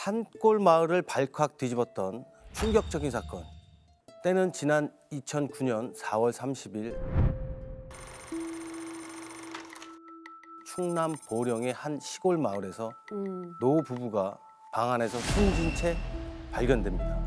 산골 마을을 발칵 뒤집었던 충격적인 사건. 때는 지난 2009년 4월 30일 충남 보령의 한 시골 마을에서 노 부부가 방 안에서 숨진 채 발견됩니다.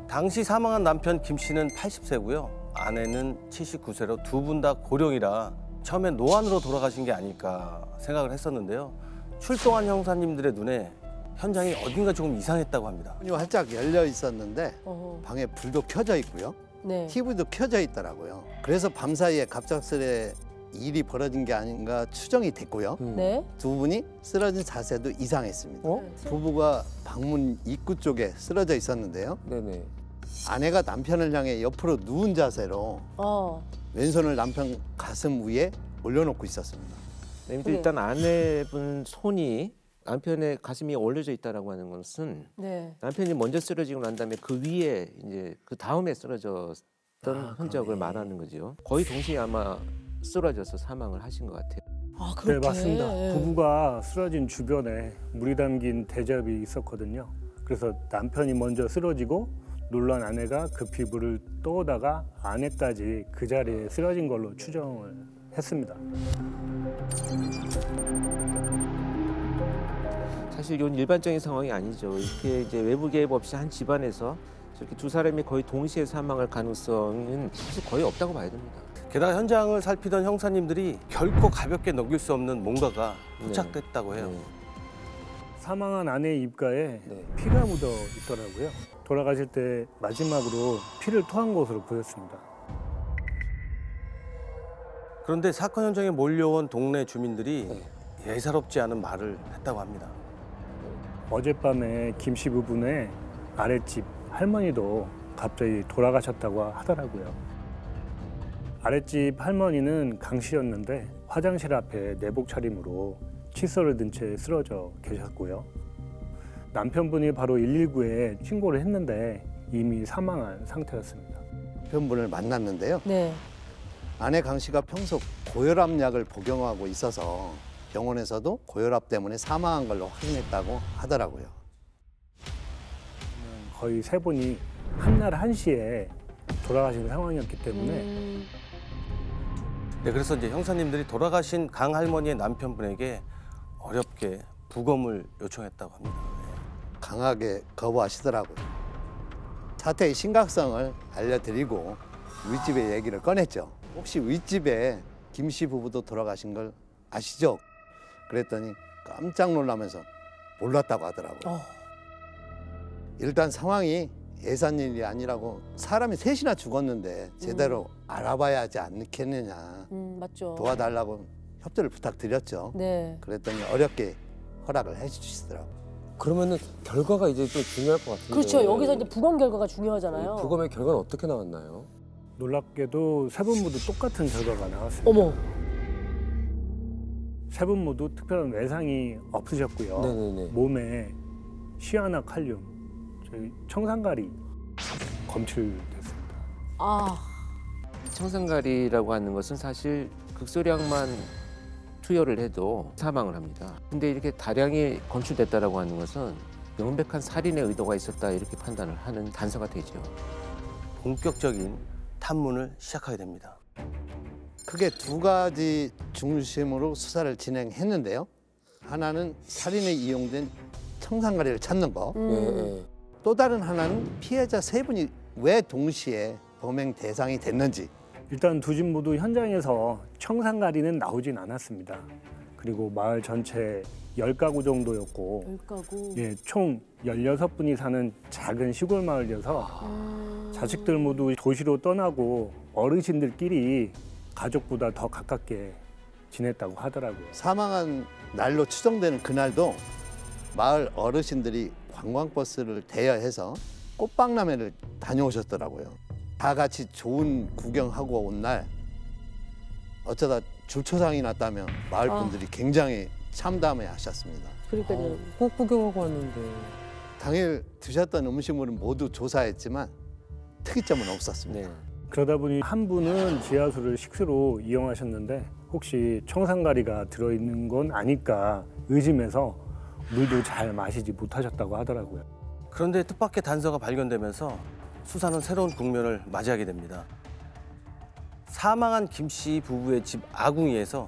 당시 사망한 남편 김 씨는 80세고요. 아내는 79세로 두 분 다 고령이라 처음엔 노안으로 돌아가신 게 아닐까 생각을 했었는데요. 출동한 형사님들의 눈에 현장이 어딘가 조금 이상했다고 합니다. 문이 활짝 열려 있었는데 방에 불도 켜져 있고요. 네. TV도 켜져 있더라고요. 그래서 밤사이에 갑작스레 일이 벌어진 게 아닌가 추정이 됐고요. 네. 두 분이 쓰러진 자세도 이상했습니다. 어? 부부가 방문 입구 쪽에 쓰러져 있었는데요. 네네. 아내가 남편을 향해 옆으로 누운 자세로 왼손을 남편 가슴 위에 올려놓고 있었습니다. 네, 일단 아내분 손이 남편의 가슴이 올려져 있다라고 하는 것은 네. 남편이 먼저 쓰러지고 난 다음에 그 위에 이제 그 다음에 쓰러졌던 흔적을 말하는 거죠. 거의 동시에 아마 쓰러져서 사망을 하신 것 같아요. 아, 그렇게? 네, 맞습니다. 부부가 쓰러진 주변에 물이 담긴 대접이 있었거든요. 그래서 남편이 먼저 쓰러지고 놀란 아내가 급히 물을 떠오다가 아내까지 그 자리에 쓰러진 걸로 추정을 했습니다. 사실 이건 일반적인 상황이 아니죠. 이렇게 이제 외부 개입 없이 한 집안에서 저렇게 두 사람이 거의 동시에 사망할 가능성은 사실 거의 없다고 봐야 됩니다. 게다가 현장을 살피던 형사님들이 결코 가볍게 넘길 수 없는 뭔가가 포착됐다고 해요. 사망한 아내의 입가에 네. 피가 묻어 있더라고요. 돌아가실 때 마지막으로 피를 토한 것으로 보였습니다. 그런데 사건 현장에 몰려온 동네 주민들이 예사롭지 않은 말을 했다고 합니다. 어젯밤에 김 씨 부부네 아랫집 할머니도 갑자기 돌아가셨다고 하더라고요. 아랫집 할머니는 강 씨였는데 화장실 앞에 내복 차림으로 칫솔을 든 채 쓰러져 계셨고요. 남편분이 바로 119에 신고를 했는데 이미 사망한 상태였습니다. 남편분을 만났는데요. 네. 아내 강 씨가 평소 고혈압 약을 복용하고 있어서 병원에서도 고혈압 때문에 사망한 걸로 확인했다고 하더라고요. 거의 세 분이 한날 한시에 돌아가신 상황이었기 때문에 네, 그래서 이제 형사님들이 돌아가신 강 할머니의 남편분에게 어렵게 부검을 요청했다고 합니다. 강하게 거부하시더라고요. 사태의 심각성을 알려드리고 윗집의 얘기를 꺼냈죠. 혹시 윗집에 김 씨 부부도 돌아가신 걸 아시죠? 그랬더니 깜짝 놀라면서 몰랐다고 하더라고요. 일단 상황이 예산 일이 아니라고 사람이 셋이나 죽었는데 제대로 알아봐야 하지 않겠느냐. 맞죠. 도와달라고 협조를 부탁드렸죠. 네. 그랬더니 어렵게 허락을 해주시더라고요. 그러면은 결과가 이제 또 중요할 것 같은데. 그렇죠. 여기서 이제 부검 결과가 중요하잖아요. 부검의 결과는 어떻게 나왔나요? 놀랍게도 세 분 모두 똑같은 결과가 나왔습니다. 어머. 세 분 모두 특별한 외상이 없으셨고요. 네네네. 몸에 시아나 칼륨, 저희 청산가리 검출됐습니다. 아. 청산가리라고 하는 것은 사실 극소량만 투여를 해도 사망을 합니다. 근데 이렇게 다량이 검출됐다라고 하는 것은 명백한 살인의 의도가 있었다 이렇게 판단을 하는 단서가 되죠. 본격적인 탐문을 시작하게 됩니다. 크게 두 가지 중심으로 수사를 진행했는데요. 하나는 살인에 이용된 청산가리를 찾는 거. 예. 또 다른 하나는 피해자 세 분이 왜 동시에 범행 대상이 됐는지. 일단 두 집 모두 현장에서 청산가리는 나오진 않았습니다. 그리고 마을 전체 10가구 정도였고 10가구. 예, 총 16분이 사는 작은 시골 마을이어서 자식들 모두 도시로 떠나고 어르신들끼리 가족보다 더 가깝게 지냈다고 하더라고요. 사망한 날로 추정되는 그날도 마을 어르신들이 관광버스를 대여해서 꽃박람회를 다녀오셨더라고요. 다 같이 좋은 구경하고 온 날 어쩌다 줄초상이 났다며 마을 분들이 굉장히 참담해 하셨습니다. 그러니까요. 꼭 구경하고 왔는데. 당일 드셨던 음식물은 모두 조사했지만 특이점은 없었습니다. 네. 그러다 보니 한 분은 지하수를 식수로 이용하셨는데 혹시 청산가리가 들어있는 건 아닐까 의심해서 물도 잘 마시지 못하셨다고 하더라고요. 그런데 뜻밖의 단서가 발견되면서 수사는 새로운 국면을 맞이하게 됩니다. 사망한 김 씨 부부의 집 아궁이에서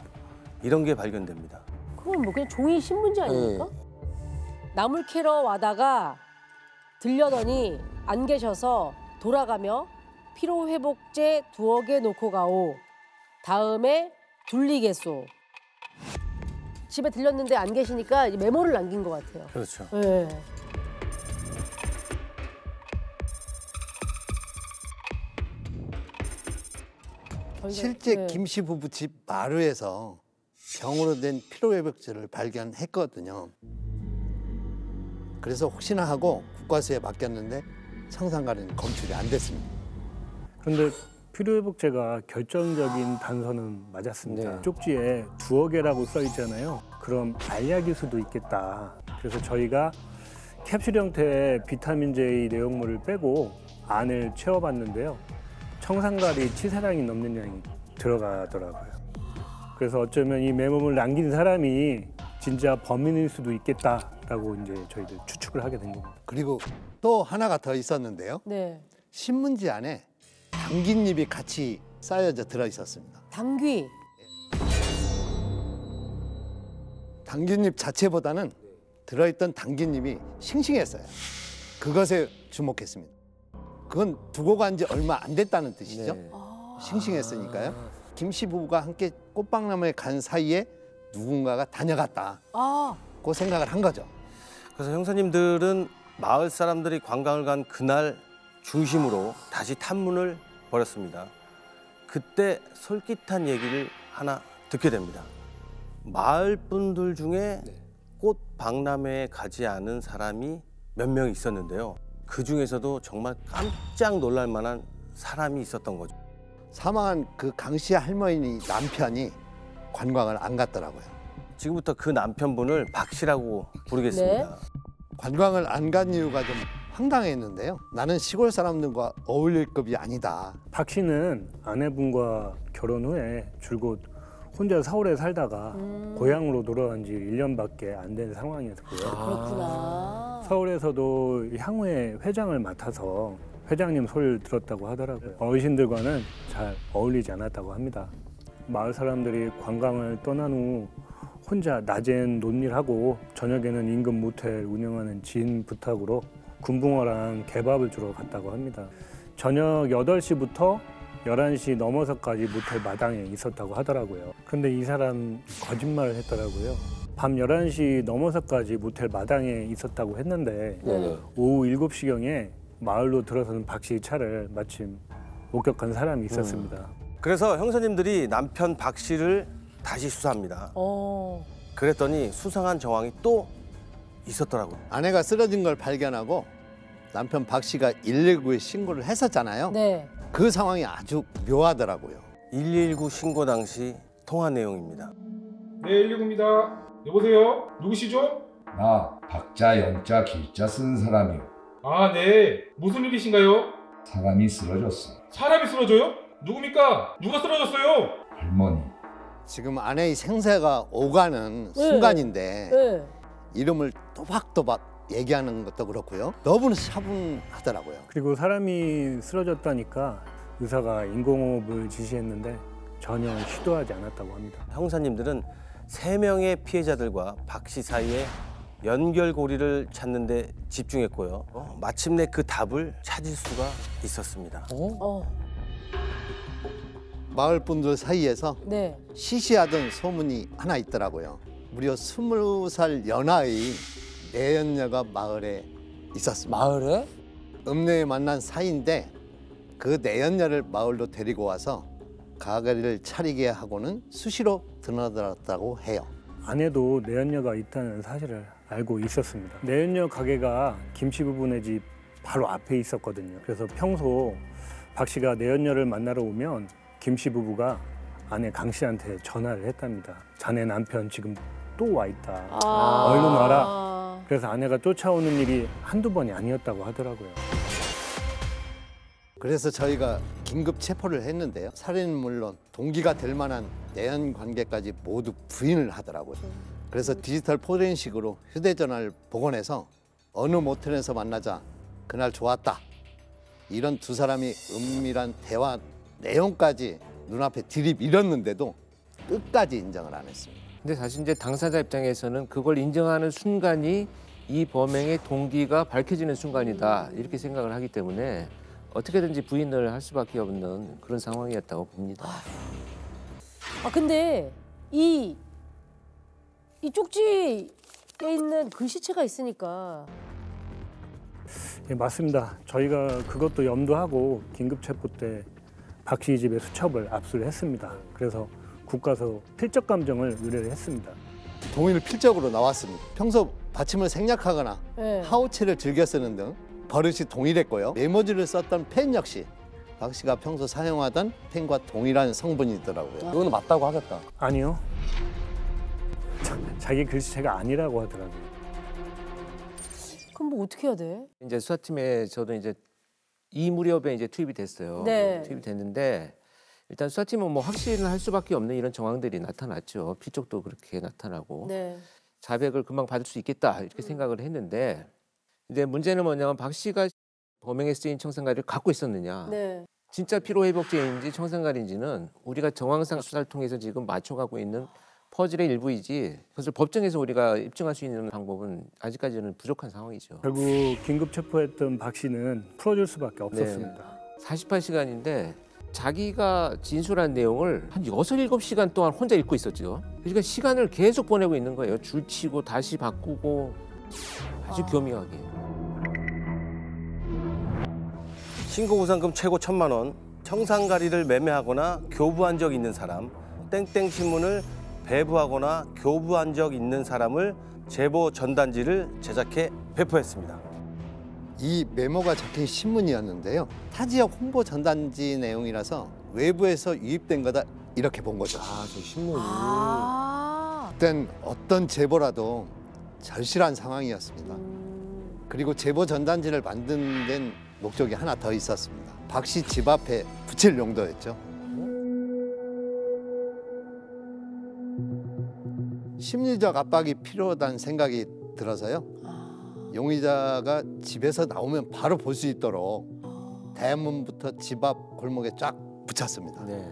이런 게 발견됩니다. 그건 뭐 그냥 종이 신문지 아닙니까? 나물 캐러 와다가 들려더니 안 계셔서 돌아가며 피로회복제 2개 놓고 가오. 다음에 둘리겠소. 집에 들렸는데 안 계시니까 메모를 남긴 것 같아요. 그렇죠. 네. 실제 네. 김 씨 부부 집 마루에서 병으로 된 피로회복제를 발견했거든요. 그래서 혹시나 하고 국과수에 맡겼는데 청산가리는 검출이 안 됐습니다. 그런데 피로회복제가 결정적인 단서는 맞았습니다. 네. 쪽지에 2억개라고 써 있잖아요. 그럼 알약일 수도 있겠다. 그래서 저희가 캡슐 형태의 비타민 J 내용물을 빼고 안을 채워봤는데요. 청산가리 치사량이 넘는 양이 들어가더라고요. 그래서 어쩌면 이 메모를 남긴 사람이 진짜 범인일 수도 있겠다라고 이제 저희들 추측을 하게 된 겁니다. 그리고 또 하나가 더 있었는데요. 네. 신문지 안에 당귀잎이 같이 쌓여져 들어 있었습니다. 당귀. 당귀잎 자체보다는 들어있던 당귀잎이 싱싱했어요. 그것에 주목했습니다. 그건 두고 간 지 얼마 안 됐다는 뜻이죠. 네. 싱싱했으니까요. 김 씨 부부가 함께 꽃박람회에 간 사이에 누군가가 다녀갔다고 아, 생각을 한 거죠. 그래서 형사님들은 마을 사람들이 관광을 간 그날 중심으로 다시 탐문을 벌였습니다. 그때 솔깃한 얘기를 하나 듣게 됩니다. 마을 분들 중에 꽃 박람회에 가지 않은 사람이 몇 명 있었는데요. 그 중에서도 정말 깜짝 놀랄 만한 사람이 있었던 거죠. 사망한 그 강 씨 할머니 남편이 관광을 안 갔더라고요. 지금부터 그 남편분을 박 씨라고 부르겠습니다. 네. 관광을 안 간 이유가 좀 황당했는데요. 나는 시골 사람들과 어울릴 급이 아니다. 박 씨는 아내분과 결혼 후에 줄곧 혼자 서울에 살다가 고향으로 돌아간 지 1년밖에 안 된 상황이었고요. 그렇구나. 서울에서도 향후에 회장을 맡아서 회장님 소리를 들었다고 하더라고요. 어르신들과는 잘 어울리지 않았다고 합니다. 마을 사람들이 관광을 떠난 후 혼자 낮엔 논일하고 저녁에는 인근 모텔 운영하는 지인 부탁으로 군붕어랑 개밥을 주러 갔다고 합니다. 저녁 8시부터 11시 넘어서까지 모텔 마당에 있었다고 하더라고요. 근데 이 사람 거짓말을 했더라고요. 밤 11시 넘어서까지 모텔 마당에 있었다고 했는데 네네. 오후 7시경에 마을로 들어서는 박 씨 차를 마침 목격한 사람이 있었습니다. 그래서 형사님들이 남편 박 씨를 다시 수사합니다. 그랬더니 수상한 정황이 또 있었더라고요. 아내가 쓰러진 걸 발견하고 남편 박 씨가 119에 신고를 했었잖아요. 네. 그 상황이 아주 묘하더라고요. 119 신고 당시 통화 내용입니다. 네, 119입니다. 여보세요? 누구시죠? 나 박자, 영자, 길자 쓰는 사람이요. 아, 네. 무슨 일이신가요? 사람이 쓰러졌어. 사람이 쓰러져요? 누굽니까? 누가 쓰러졌어요? 할머니. 지금 아내의 생사가 오가는 순간인데 네. 이름을 또박또박 얘기하는 것도 그렇고요. 너무 차분하더라고요. 그리고 사람이 쓰러졌다니까 의사가 인공호흡을 지시했는데 전혀 시도하지 않았다고 합니다. 형사님들은 3명의 피해자들과 박 씨 사이에 연결고리를 찾는 데 집중했고요. 마침내 그 답을 찾을 수가 있었습니다. 마을 분들 사이에서 네. 시시하던 소문이 하나 있더라고요. 무려 20살 연하의 내연녀가 마을에 있었습니다. 마을에? 읍내에 만난 사이인데 그 내연녀를 마을로 데리고 와서 가게를 차리게 하고는 수시로 드나들었다고 해요. 아내도 내연녀가 있다는 사실을 알고 있었습니다. 내연녀 가게가 김 씨 부부네 집 바로 앞에 있었거든요. 그래서 평소 박 씨가 내연녀를 만나러 오면 김 씨 부부가 아내 강 씨한테 전화를 했답니다. 자네 남편 지금 또 와 있다. 얼른 와라. 그래서 아내가 쫓아오는 일이 한두 번이 아니었다고 하더라고요. 그래서 저희가 긴급 체포를 했는데요. 살인은 물론 동기가 될 만한 내연 관계까지 모두 부인을 하더라고요. 그래서 디지털 포렌식으로 휴대전화를 복원해서 어느 모텔에서 만나자 그날 좋았다. 이런 두 사람이 은밀한 대화 내용까지 눈앞에 들이밀었는데도 끝까지 인정을 안 했습니다. 근데 사실 이제 당사자 입장에서는 그걸 인정하는 순간이 이 범행의 동기가 밝혀지는 순간이다 이렇게 생각을 하기 때문에 어떻게든지 부인을 할 수밖에 없는 그런 상황이었다고 봅니다. 근데 이 쪽지에 있는 글씨체가 있으니까. 예, 맞습니다. 저희가 그것도 염두하고 긴급체포 때 박 씨 집에 수첩을 압수를 했습니다. 그래서 국가서 필적 감정을 의뢰를 했습니다. 동의를 필적으로 나왔습니다. 평소 받침을 생략하거나 네. 하우치를 즐겨 쓰는 등 버릇이 동일했고요. 메모지를 썼던 펜 역시 박 씨가 평소 사용하던 펜과 동일한 성분이더라고요. 이거는 맞다고 하겠다. 아니요. 자기 글씨체가 아니라고 하더라고요. 그럼 뭐 어떻게 해야 돼? 이제 수사팀에 저도 이제 이 무렵에 이제 투입이 됐어요. 네. 투입이 됐는데 일단 수사팀은 뭐 확신을 할 수밖에 없는 이런 정황들이 나타났죠. 피쪽도 그렇게 나타나고 네. 자백을 금방 받을 수 있겠다 이렇게 생각을 했는데 근데 문제는 뭐냐면 박 씨가 범행에 쓰인 청산가리를 갖고 있었느냐. 네. 진짜 피로회복제인지 청산가리인지는 우리가 정황상 수사를 통해서 지금 맞춰가고 있는 퍼즐의 일부이지 그것을 법정에서 우리가 입증할 수 있는 방법은 아직까지는 부족한 상황이죠. 결국 긴급 체포했던 박 씨는 풀어줄 수밖에 없었습니다. 48시간인데 자기가 진술한 내용을 한 6, 7시간 동안 혼자 읽고 있었죠. 그러니까 시간을 계속 보내고 있는 거예요. 줄치고 다시 바꾸고 아주 교묘하게. 신고보상금 최고 1,000만 원, 청산가리를 매매하거나 교부한 적 있는 사람, 땡땡 신문을 배부하거나 교부한 적 있는 사람을 제보 전단지를 제작해 배포했습니다. 이 메모가 적힌 신문이었는데요. 타 지역 홍보 전단지 내용이라서 외부에서 유입된 거다 이렇게 본 거죠. 아, 저 신문이. 그땐 어떤 제보라도 절실한 상황이었습니다. 그리고 제보 전단지를 만든 데는 목적이 하나 더 있었습니다. 박 씨 집 앞에 붙일 용도였죠. 심리적 압박이 필요하다는 생각이 들어서요. 용의자가 집에서 나오면 바로 볼 수 있도록 대문부터 집 앞 골목에 쫙 붙였습니다. 네.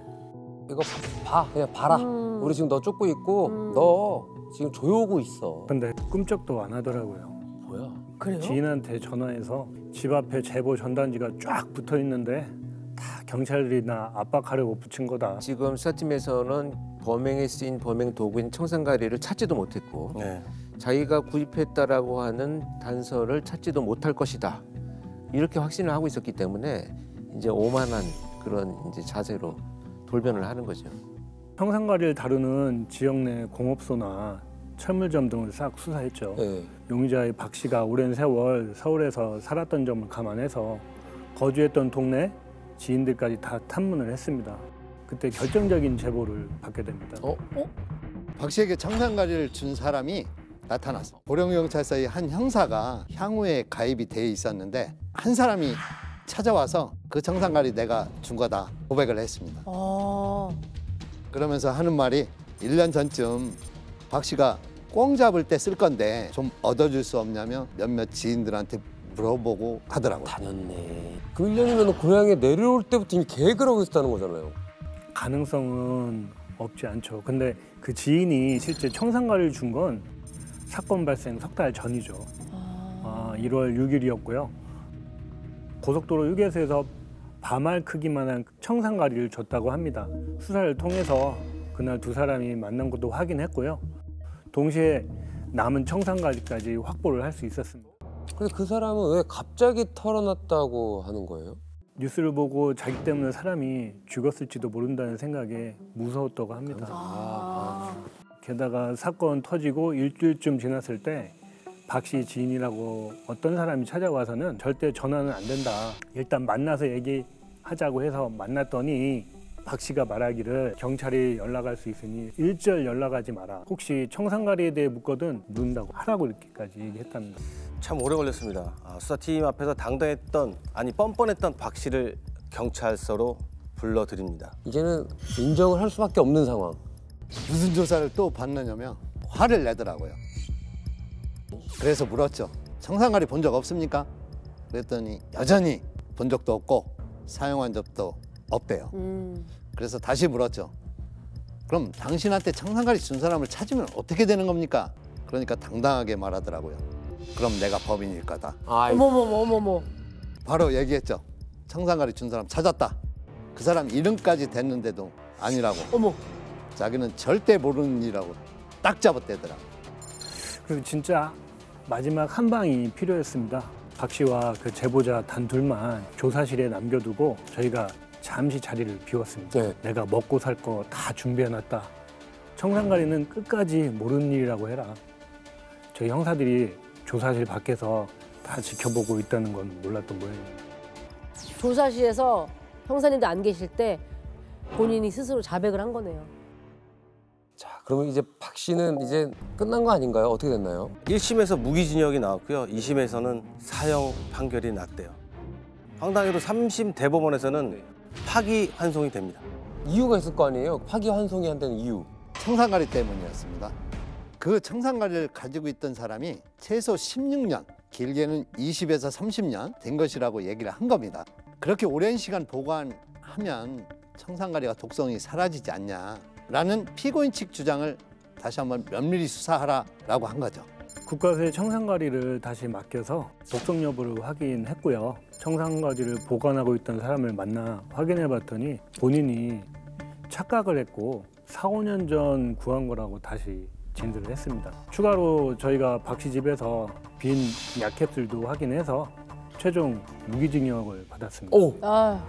이거 봐, 그냥 봐라. 우리 지금 너 쫓고 있고 너 지금 조여오고 있어. 근데 꿈쩍도 안 하더라고요. 뭐야? 그래요? 지인한테 전화해서 집 앞에 제보 전단지가 쫙 붙어 있는데 다 경찰들이나 압박하려고 붙인 거다. 지금 수사팀에서는 범행에 쓰인 범행 도구인 청산가리를 찾지도 못했고 네. 자기가 구입했다라고 하는 단서를 찾지도 못할 것이다. 이렇게 확신을 하고 있었기 때문에 이제 오만한 그런 이제 자세로 돌변을 하는 거죠. 청산가리를 다루는 지역 내 공업소나 철물점 등을 싹 수사했죠. 네. 용의자의 박 씨가 오랜 세월 서울에서 살았던 점을 감안해서 거주했던 동네 지인들까지 다 탐문을 했습니다. 그때 결정적인 제보를 받게 됩니다. 박 씨에게 청산가리를 준 사람이 나타났어. 보령경찰서의 한 형사가 향후에 가입이 돼 있었는데 한 사람이 찾아와서 그 청산가리 내가 준 거다 고백을 했습니다. 그러면서 하는 말이 1년 전쯤 박 씨가 꽁 잡을 때 쓸 건데 좀 얻어줄 수 없냐며 몇몇 지인들한테 물어보고 하더라고요. 다 넣네. 그 1년이면 고향에 내려올 때부터 이미 계획을 하고 있었다는 거잖아요. 가능성은 없지 않죠. 근데 그 지인이 실제 청산가리를 준 건 사건 발생 석 달 전이죠. 1월 6일이었고요. 고속도로 휴게소에서 밤알 크기만한 청산가리를 줬다고 합니다. 수사를 통해서 그날 두 사람이 만난 것도 확인했고요. 동시에 남은 청산가리까지 확보를 할 수 있었습니다. 근데 그 사람은 왜 갑자기 털어놨다고 하는 거예요? 뉴스를 보고 자기 때문에 사람이 죽었을지도 모른다는 생각에 무서웠다고 합니다. 게다가 사건 터지고 일주일쯤 지났을 때 박 씨 지인이라고 어떤 사람이 찾아와서는 절대 전화는 안 된다. 일단 만나서 얘기하자고 해서 만났더니 박 씨가 말하기를 경찰이 연락할 수 있으니 일절 연락하지 마라. 혹시 청산가리에 대해 묻거든 묻는다고 하라고 이렇게까지 얘기했답니다. 참 오래 걸렸습니다. 수사팀 앞에서 당당했던 아니 뻔뻔했던 박 씨를 경찰서로 불러드립니다. 이제는 인정을 할 수밖에 없는 상황. 무슨 조사를 또 받느냐면 화를 내더라고요. 그래서 물었죠. 청산가리 본 적 없습니까? 그랬더니 여전히 본 적도 없고 사용한 적도 없대요. 그래서 다시 물었죠. 그럼 당신한테 청산가리 준 사람을 찾으면 어떻게 되는 겁니까? 그러니까 당당하게 말하더라고요. 그럼 내가 법인일 거다. 어머머머. 바로 얘기했죠. 청산가리 준 사람 찾았다. 그 사람 이름까지 됐는데도 아니라고. 어머. 자기는 절대 모르는 일이라고 딱 잡아대더라. 그리고 진짜 마지막 한 방이 필요했습니다. 박 씨와 그 제보자 단 둘만 조사실에 남겨두고 저희가 잠시 자리를 비웠습니다. 네. 내가 먹고 살 거 다 준비해놨다. 청산가리는 끝까지 모르는 일이라고 해라. 저희 형사들이 조사실 밖에서 다 지켜보고 있다는 건 몰랐던 모양입니다. 조사실에서 형사님도 안 계실 때 본인이 스스로 자백을 한 거네요. 자, 그러면 이제 박 씨는 이제 끝난 거 아닌가요? 어떻게 됐나요? 1심에서 무기징역이 나왔고요. 2심에서는 사형 판결이 났대요. 황당히도 3심 대법원에서는 파기환송이 됩니다. 이유가 있을 거 아니에요? 파기환송이 한다는 이유. 청산가리 때문이었습니다. 그 청산가리를 가지고 있던 사람이 최소 16년, 길게는 20에서 30년 된 것이라고 얘기를 한 겁니다. 그렇게 오랜 시간 보관하면 청산가리가 독성이 사라지지 않냐라는 피고인 측 주장을 다시 한번 면밀히 수사하라라고 한 거죠. 국과수의 청산가리를 다시 맡겨서 독성 여부를 확인했고요. 청산가리를 보관하고 있던 사람을 만나 확인해봤더니 본인이 착각을 했고 4, 5년 전 구한 거라고 다시 진술을 했습니다. 추가로 저희가 박 씨 집에서 빈 약캡슐도 확인해서 최종 무기징역을 받았습니다. 오! 아,